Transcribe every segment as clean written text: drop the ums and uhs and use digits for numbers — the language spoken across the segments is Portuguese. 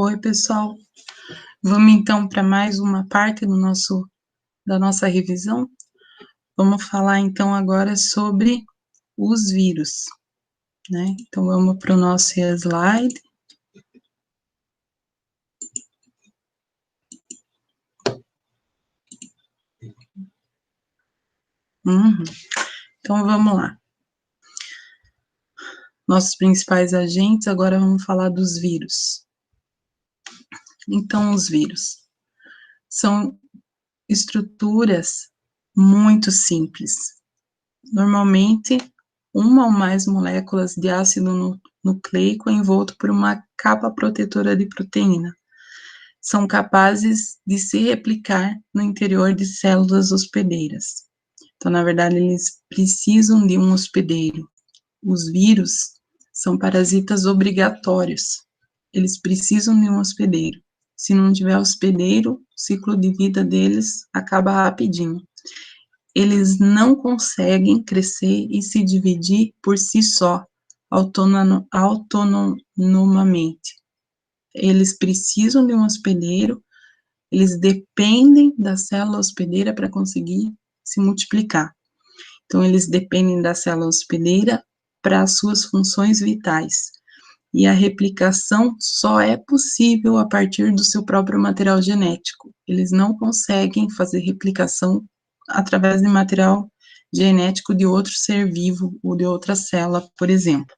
Oi, pessoal. Vamos então para mais uma parte da nossa revisão. Vamos falar então agora sobre os vírus, né? Então vamos para o nosso slide. Então vamos lá. Nossos principais agentes, agora vamos falar dos vírus. Então, os vírus são estruturas muito simples. Normalmente, uma ou mais moléculas de ácido nucleico envolto por uma capa protetora de proteína. São capazes de se replicar no interior de células hospedeiras. Então, na verdade, eles precisam de um hospedeiro. Os vírus são parasitas obrigatórios. Eles precisam de um hospedeiro. Se não tiver hospedeiro, o ciclo de vida deles acaba rapidinho. Eles não conseguem crescer e se dividir por si só, autonomamente. Eles precisam de um hospedeiro, eles dependem da célula hospedeira para conseguir se multiplicar. Então, eles dependem da célula hospedeira para as suas funções vitais. E a replicação só é possível a partir do seu próprio material genético. Eles não conseguem fazer replicação através de material genético de outro ser vivo ou de outra célula, por exemplo.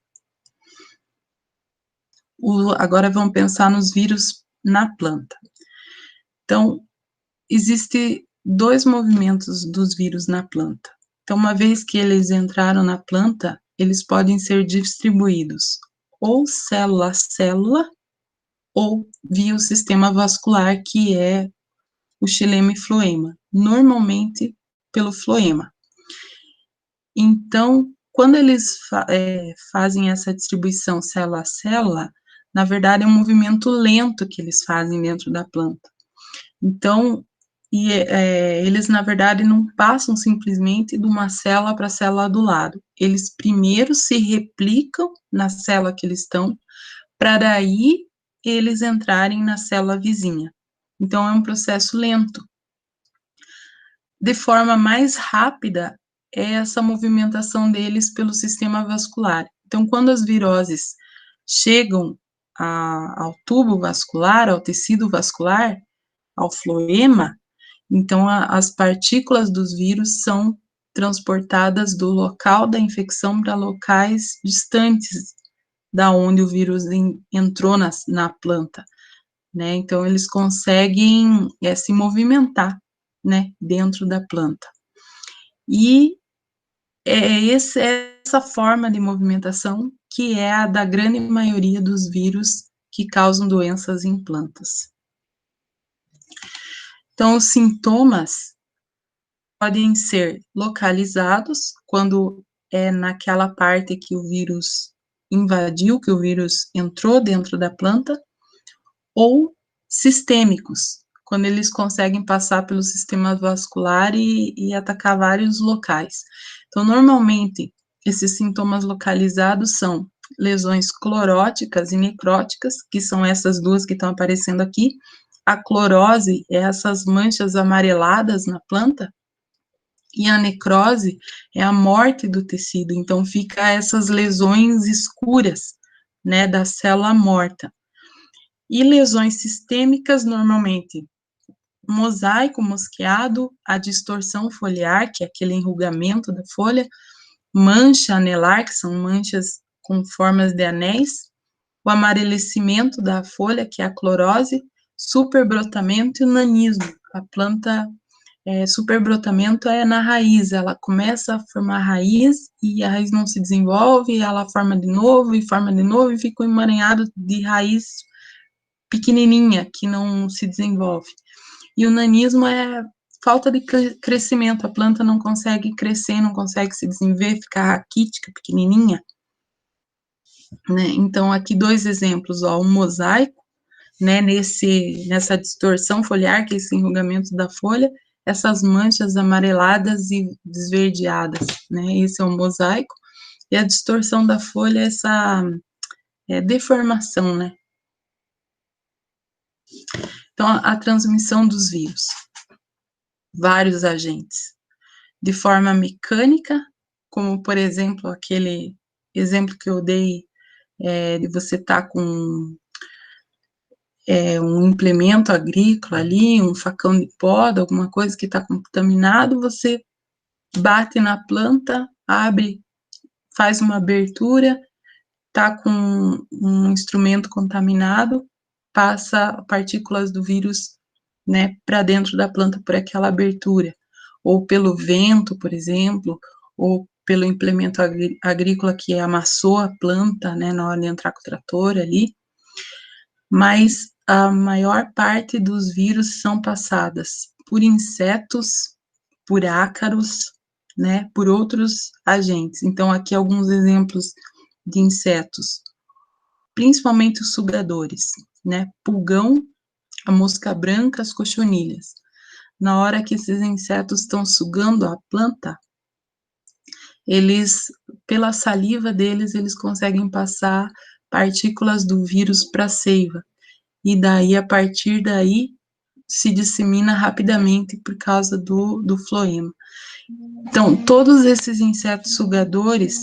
Agora vamos pensar nos vírus na planta. Então, existem dois movimentos dos vírus na planta. Então, uma vez que eles entraram na planta, eles podem ser distribuídos ou célula a célula, ou via o sistema vascular, que é o xilema e floema, normalmente pelo floema. Então, quando eles fazem essa distribuição célula a célula, na verdade é um movimento lento que eles fazem dentro da planta. Então, eles, na verdade, não passam simplesmente de uma célula para a célula do lado. Eles primeiro se replicam na célula que eles estão, para daí eles entrarem na célula vizinha. Então, é um processo lento. De forma mais rápida, é essa movimentação deles pelo sistema vascular. Então, quando as viroses chegam ao tubo vascular, ao tecido vascular, ao floema, então as partículas dos vírus são transportadas do local da infecção para locais distantes da onde o vírus entrou na planta, né? Então eles conseguem se movimentar, né, dentro da planta. E essa forma de movimentação que é a da grande maioria dos vírus que causam doenças em plantas. Então, os sintomas podem ser localizados, quando é naquela parte que o vírus invadiu, que o vírus entrou dentro da planta, ou sistêmicos, quando eles conseguem passar pelo sistema vascular e atacar vários locais. Então, normalmente, esses sintomas localizados são lesões cloróticas e necróticas, que são essas duas que estão aparecendo aqui. A clorose é essas manchas amareladas na planta, e a necrose é a morte do tecido, então fica essas lesões escuras, né, da célula morta. E lesões sistêmicas, normalmente, mosaico mosqueado, a distorção foliar, que é aquele enrugamento da folha, mancha anelar, que são manchas com formas de anéis, o amarelecimento da folha, que é a clorose, superbrotamento e o nanismo. A planta, superbrotamento é na raiz, ela começa a formar raiz e a raiz não se desenvolve, ela forma de novo e fica um emaranhado de raiz pequenininha, que não se desenvolve. E o nanismo é falta de crescimento, a planta não consegue crescer, não consegue se desenvolver, fica raquítica, pequenininha, né? Então, aqui dois exemplos, ó, um mosaico, né, nessa distorção foliar, que é esse enrugamento da folha, essas manchas amareladas e esverdeadas, né, esse é o mosaico, e a distorção da folha, essa deformação, né, Então, a transmissão dos vírus, vários agentes, de forma mecânica, como, por exemplo, aquele exemplo que eu dei, de você estar com um implemento agrícola ali, um facão de poda, alguma coisa que está contaminado, você bate na planta, abre, faz uma abertura, está com um instrumento contaminado, passa partículas do vírus, né, para dentro da planta por aquela abertura, ou pelo vento, por exemplo, ou pelo implemento agrícola que amassou a planta, né, na hora de entrar com o trator ali, mas a maior parte dos vírus são passadas por insetos, por ácaros, né, por outros agentes. Então, aqui alguns exemplos de insetos, principalmente os sugadores, né, pulgão, a mosca branca, as cochonilhas. Na hora que esses insetos estão sugando a planta, eles, pela saliva deles, eles conseguem passar partículas do vírus para a seiva. E daí, a partir daí, se dissemina rapidamente por causa do floema. Então, todos esses insetos sugadores,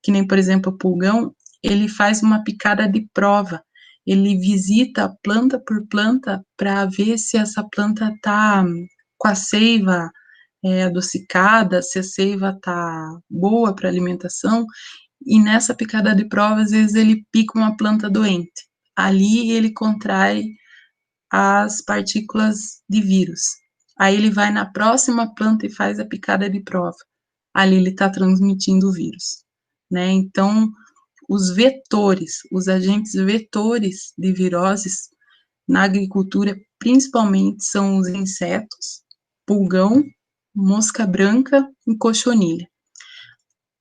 que nem, por exemplo, o pulgão, ele faz uma picada de prova. Ele visita planta por planta para ver se essa planta está com a seiva adocicada, se a seiva está boa para alimentação, e nessa picada de prova, às vezes ele pica uma planta doente. Ali ele contrai as partículas de vírus. Aí ele vai na próxima planta e faz a picada de prova. Ali ele está transmitindo o vírus, né? Então, os vetores, os agentes vetores de viroses na agricultura, principalmente, são os insetos, pulgão, mosca branca e cochonilha.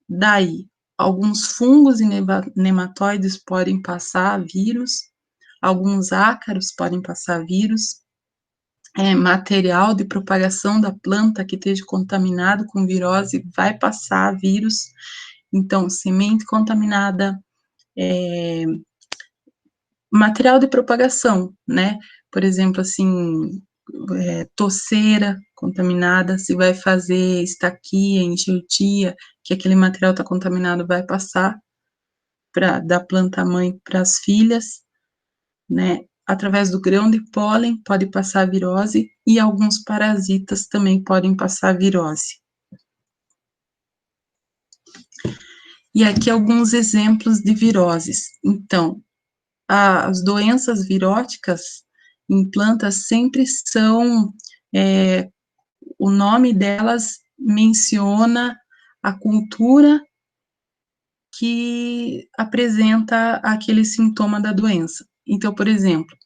Daí, alguns fungos e nematóides podem passar vírus, alguns ácaros podem passar vírus, material de propagação da planta que esteja contaminado com virose vai passar vírus. Então, semente contaminada, material de propagação, né? Por exemplo, assim, toceira contaminada, se vai fazer estaquia, enxertia, que aquele material está contaminado, vai passar da planta mãe para as filhas, né? Através do grão de pólen pode passar virose e alguns parasitas também podem passar virose. E aqui alguns exemplos de viroses. Então, as doenças viróticas em plantas sempre são, o nome delas menciona a cultura que apresenta aquele sintoma da doença. Então, por exemplo,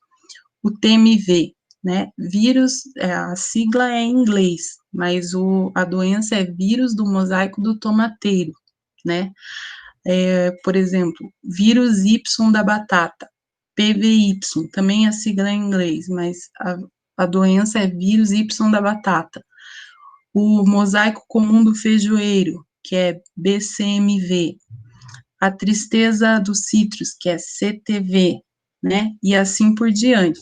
o TMV, né, vírus, a sigla é em inglês, mas a doença é vírus do mosaico do tomateiro, né, por exemplo, vírus Y da batata, PVY, também a sigla é em inglês, mas a doença é vírus Y da batata. O mosaico comum do feijoeiro, que é BCMV, a tristeza dos citros, que é CTV, né, e assim por diante.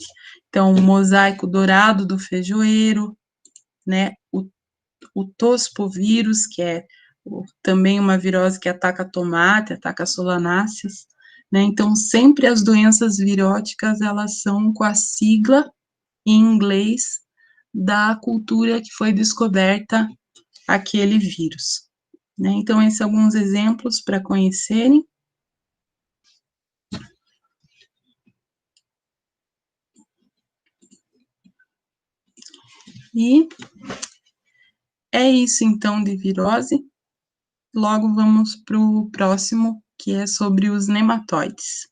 Então, o mosaico dourado do feijoeiro, né, o tospovírus, que é também uma virose que ataca tomate, ataca solanáceas, né, então sempre as doenças viróticas, elas são com a sigla em inglês da cultura que foi descoberta aquele vírus, né, então esses são alguns exemplos para conhecerem. E é isso, então, de virose. Logo vamos para o próximo, que é sobre os nematóides.